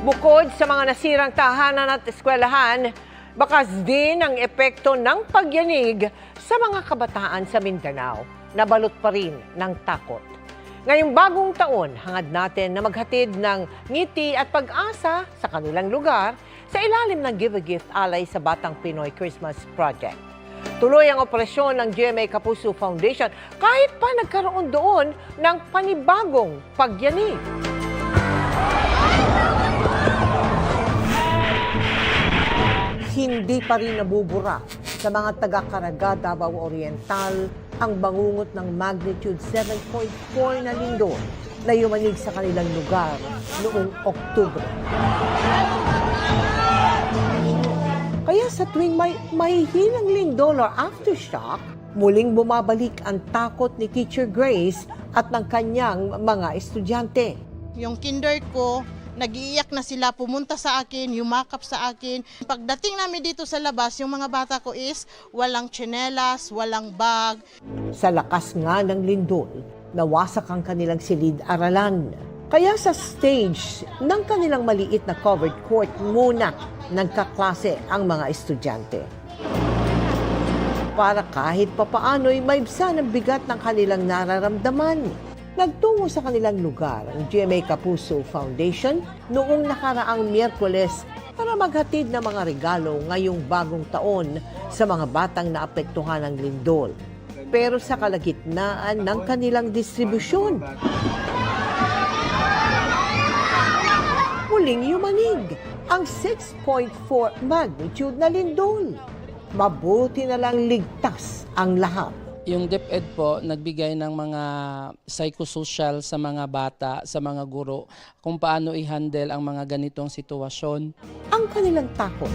Bukod sa mga nasirang tahanan at eskwelahan, bakas din ang epekto ng pagyanig sa mga kabataan sa Mindanao na balot pa rin ng takot. Ngayong bagong taon, hangad natin na maghatid ng ngiti at pag-asa sa kanilang lugar sa ilalim ng Give a Gift alay sa Batang Pinoy Christmas Project. Tuloy ang operasyon ng GMA Kapuso Foundation kahit pa nagkaroon doon ng panibagong pagyanig. Hindi pa rin nabubura sa mga taga-Caraga, Davao Oriental ang bangungot ng magnitude 7.4 na lindol na yumanig sa kanilang lugar noong Oktubre. Kaya sa tuwing may hinang lindol or aftershock, muling bumabalik ang takot ni Teacher Grace at ng kanyang mga estudyante. Yung kinder ko, nag-iiyak na sila, pumunta sa akin, yumakap sa akin. Pagdating namin dito sa labas, yung mga bata ko is walang tsinelas, walang bag. Sa lakas nga ng lindol, nawasak ang kanilang silid-aralan. Kaya sa stage ng kanilang maliit na covered court muna nagkaklase ang mga estudyante. Para kahit papaano'y maibsa ng bigat ng kanilang nararamdaman. Nagtungo sa kanilang lugar ang GMA Kapuso Foundation noong nakaraang Miyerkules para maghatid ng mga regalo ngayong bagong taon sa mga batang naapektuhan ng lindol. Pero sa kalagitnaan ng kanilang distribusyon, muling yumanig ang 6.4 magnitude na lindol. Mabuti na lang ligtas ang lahat. Yung DepEd po, nagbigay ng mga psychosocial sa mga bata, sa mga guro, kung paano i-handle ang mga ganitong sitwasyon. Ang kanilang takot,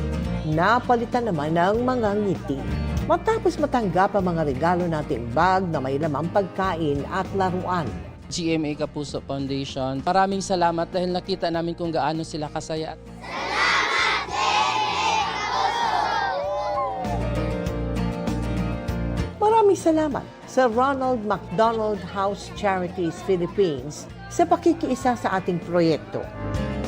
napalitan naman ng mga ngiti. Matapos matanggap ang mga regalo nating bag na may lamang pagkain at laruan. GMA Kapuso Foundation, maraming salamat dahil nakita namin kung gaano sila kasaya. Maraming salamat sa Ronald McDonald House Charities Philippines sa pakikiisa sa ating proyekto.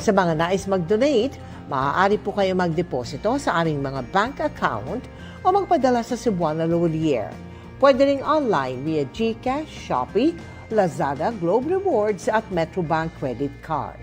Sa mga nais mag-donate, maaari po kayo magdeposito sa aming mga bank account o magpadala sa Cebuana Lolier. Pwede rin online via GCash, Shopee, Lazada, Globe Rewards at Metrobank Credit Card.